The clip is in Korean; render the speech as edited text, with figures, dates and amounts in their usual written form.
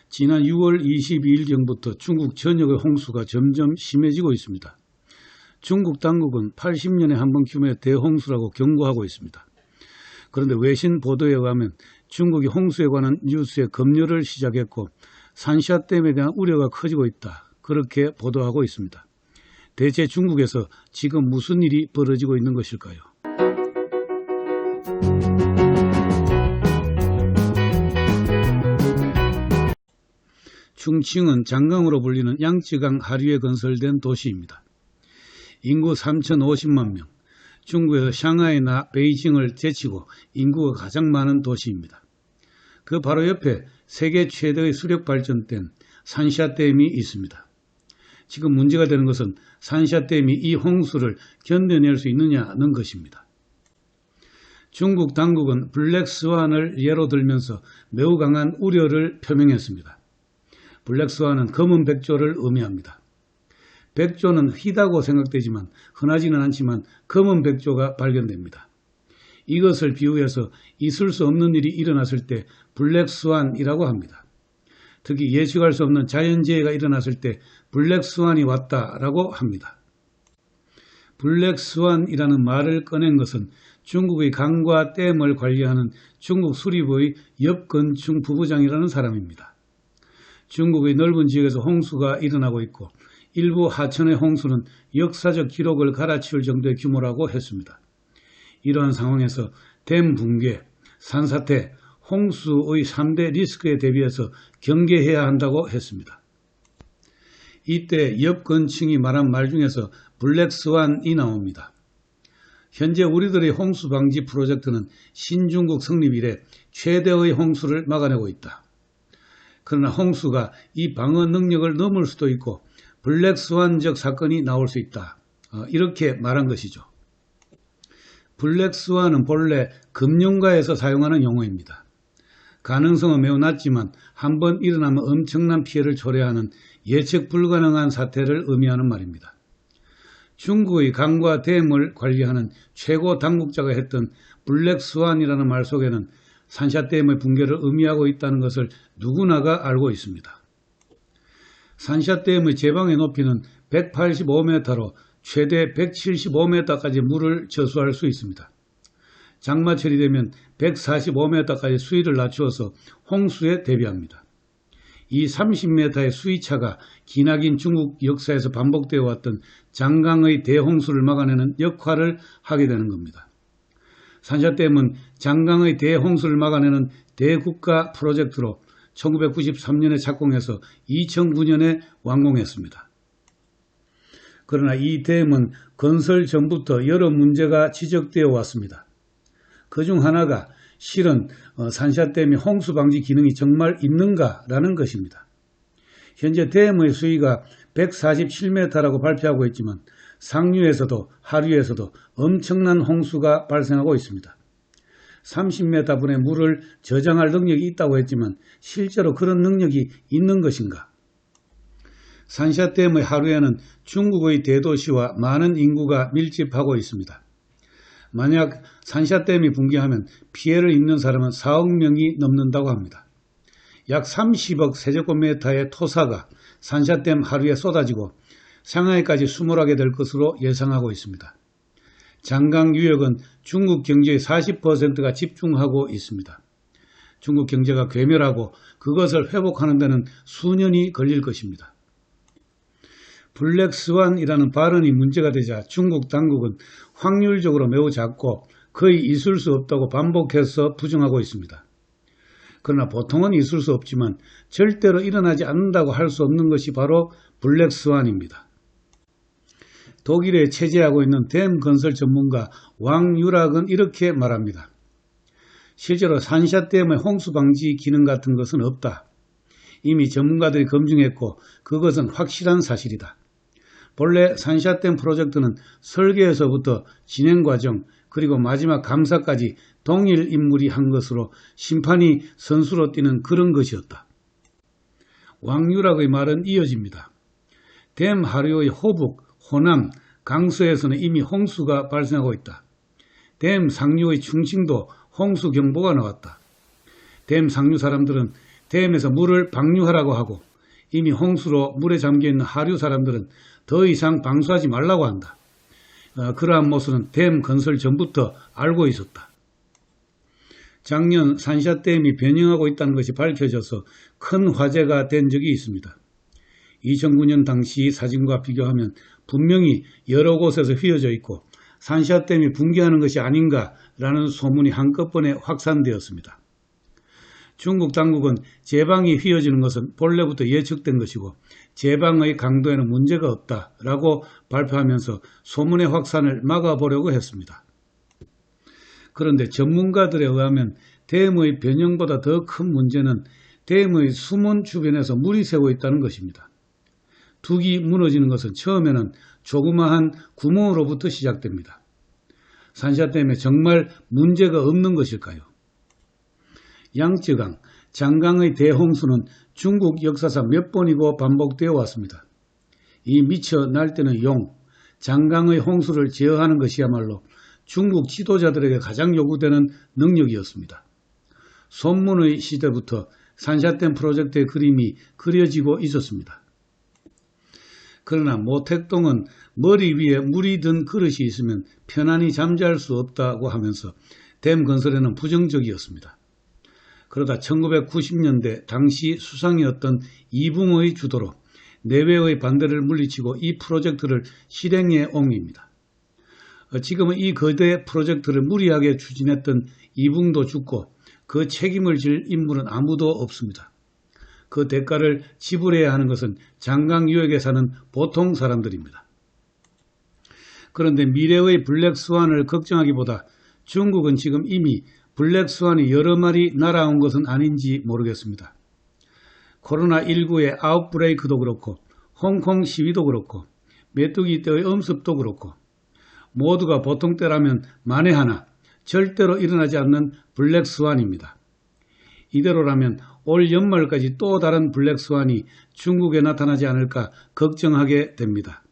지난 6월 22일경부터 중국 전역의 홍수가 점점 심해지고 있습니다. 중국 당국은 80년에 한 번 규모의 대홍수라고 경고하고 있습니다. 그런데 외신 보도에 의하면 중국이 홍수에 관한 뉴스에 검열을 시작했고 산샤댐에 대한 우려가 커지고 있다. 그렇게 보도하고 있습니다. 대체 중국에서 지금 무슨 일이 벌어지고 있는 것일까요? 충칭은 장강으로 불리는 양쯔강 하류에 건설된 도시입니다. 인구 3,050만 명, 중국에서 샹하이나 베이징을 제치고 인구가 가장 많은 도시입니다. 그 바로 옆에 세계 최대의 수력 발전댐 산샤댐이 있습니다. 지금 문제가 되는 것은 산샤댐이 이 홍수를 견뎌낼 수 있느냐는 것입니다. 중국 당국은 블랙스완을 예로 들면서 매우 강한 우려를 표명했습니다. 블랙스완은 검은 백조를 의미합니다. 백조는 희다고 생각되지만 흔하지는 않지만 검은 백조가 발견됩니다. 이것을 비유해서 있을 수 없는 일이 일어났을 때 블랙스완이라고 합니다. 특히 예측할 수 없는 자연재해가 일어났을 때 블랙스완이 왔다라고 합니다. 블랙스완이라는 말을 꺼낸 것은 중국의 강과 댐을 관리하는 중국 수리부의 엽건충 부부장이라는 사람입니다. 중국의 넓은 지역에서 홍수가 일어나고 있고 일부 하천의 홍수는 역사적 기록을 갈아치울 정도의 규모라고 했습니다. 이러한 상황에서 댐 붕괴, 산사태, 홍수의 3대 리스크에 대비해서 경계해야 한다고 했습니다. 이때 엽건층이 말한 말 중에서 블랙스완이 나옵니다. 현재 우리들의 홍수 방지 프로젝트는 신중국 성립 이래 최대의 홍수를 막아내고 있다. 그러나 홍수가 이 방어 능력을 넘을 수도 있고 블랙스완적 사건이 나올 수 있다. 이렇게 말한 것이죠. 블랙스완은 본래 금융가에서 사용하는 용어입니다. 가능성은 매우 낮지만 한번 일어나면 엄청난 피해를 초래하는 예측 불가능한 사태를 의미하는 말입니다. 중국의 강과 댐을 관리하는 최고 당국자가 했던 블랙스완이라는 말 속에는 산샤댐의 붕괴를 의미하고 있다는 것을 누구나가 알고 있습니다. 산샤댐의 제방의 높이는 185m로 최대 175m까지 물을 저수할 수 있습니다. 장마철이 되면 145m까지 수위를 낮추어서 홍수에 대비합니다. 이 30m의 수위차가 기나긴 중국 역사에서 반복되어 왔던 장강의 대홍수를 막아내는 역할을 하게 되는 겁니다. 산샤댐은 장강의 대홍수를 막아내는 대국가 프로젝트로 1993년에 착공해서 2009년에 완공했습니다. 그러나 이 댐은 건설 전부터 여러 문제가 지적되어 왔습니다. 그중 하나가 실은 산샤댐의 홍수 방지 기능이 정말 있는가라는 것입니다. 현재 댐의 수위가 147m라고 발표하고 있지만 상류에서도 하류에서도 엄청난 홍수가 발생하고 있습니다. 30m분의 물을 저장할 능력이 있다고 했지만 실제로 그런 능력이 있는 것인가? 산샤댐의 하류에는 중국의 대도시와 많은 인구가 밀집하고 있습니다. 만약 산샤댐이 붕괴하면 피해를 입는 사람은 4억 명이 넘는다고 합니다. 약 30억 세제곱미터의 토사가 산샤댐 하류에 쏟아지고 상하이까지 수몰하게 될 것으로 예상하고 있습니다. 장강 유역은 중국 경제의 40%가 집중하고 있습니다. 중국 경제가 괴멸하고 그것을 회복하는 데는 수년이 걸릴 것입니다. 블랙스완이라는 발언이 문제가 되자 중국 당국은 확률적으로 매우 작고 거의 있을 수 없다고 반복해서 부정하고 있습니다. 그러나 보통은 있을 수 없지만 절대로 일어나지 않는다고 할 수 없는 것이 바로 블랙스완입니다. 독일에 체제하고 있는 댐 건설 전문가 왕유락은 이렇게 말합니다. 실제로 산샤댐의 홍수 방지 기능 같은 것은 없다. 이미 전문가들이 검증했고 그것은 확실한 사실이다. 본래 산샤댐 프로젝트는 설계에서부터 진행 과정 그리고 마지막 감사까지 동일 인물이 한 것으로 심판이 선수로 뛰는 그런 것이었다. 왕유락의 말은 이어집니다. 댐 하류의 호북, 호남, 강서에서는 이미 홍수가 발생하고 있다. 댐 상류의 충칭도 홍수경보가 나왔다. 댐 상류 사람들은 댐에서 물을 방류하라고 하고 이미 홍수로 물에 잠겨있는 하류 사람들은 더 이상 방수하지 말라고 한다. 그러한 모습은 댐 건설 전부터 알고 있었다. 작년 산샤댐이 변형하고 있다는 것이 밝혀져서 큰 화제가 된 적이 있습니다. 2009년 당시 사진과 비교하면 분명히 여러 곳에서 휘어져 있고 산샤댐이 붕괴하는 것이 아닌가라는 소문이 한꺼번에 확산되었습니다. 중국 당국은 제방이 휘어지는 것은 본래부터 예측된 것이고 제방의 강도에는 문제가 없다라고 발표하면서 소문의 확산을 막아보려고 했습니다. 그런데 전문가들에 의하면 댐의 변형보다 더 큰 문제는 댐의 수문 주변에서 물이 새고 있다는 것입니다. 둑이 무너지는 것은 처음에는 조그마한 구멍으로부터 시작됩니다. 산샤댐에 정말 문제가 없는 것일까요? 양쯔강, 장강의 대홍수는 중국 역사상 몇 번이고 반복되어 왔습니다. 이 미쳐 날뛰는 용, 장강의 홍수를 제어하는 것이야말로 중국 지도자들에게 가장 요구되는 능력이었습니다. 손문의 시대부터 산샤댐 프로젝트의 그림이 그려지고 있었습니다. 그러나 모택동은 머리 위에 물이 든 그릇이 있으면 편안히 잠잘 수 없다고 하면서 댐 건설에는 부정적이었습니다. 그러다 1990년대 당시 수상이었던 이붕의 주도로 내외의 반대를 물리치고 이 프로젝트를 실행해 옮깁니다. 지금은 이 거대 프로젝트를 무리하게 추진했던 이붕도 죽고 그 책임을 질 인물은 아무도 없습니다. 그 대가를 지불해야 하는 것은 장강 유역에 사는 보통 사람들입니다. 그런데 미래의 블랙스완을 걱정하기보다 중국은 지금 이미 블랙스완이 여러 마리 날아온 것은 아닌지 모르겠습니다. 코로나19의 아웃브레이크도 그렇고 홍콩 시위도 그렇고 메뚜기 떼의 엄습도 그렇고 모두가 보통 때라면 만에 하나 절대로 일어나지 않는 블랙스완입니다. 이대로라면 올 연말까지 또 다른 블랙스완이 중국에 나타나지 않을까 걱정하게 됩니다.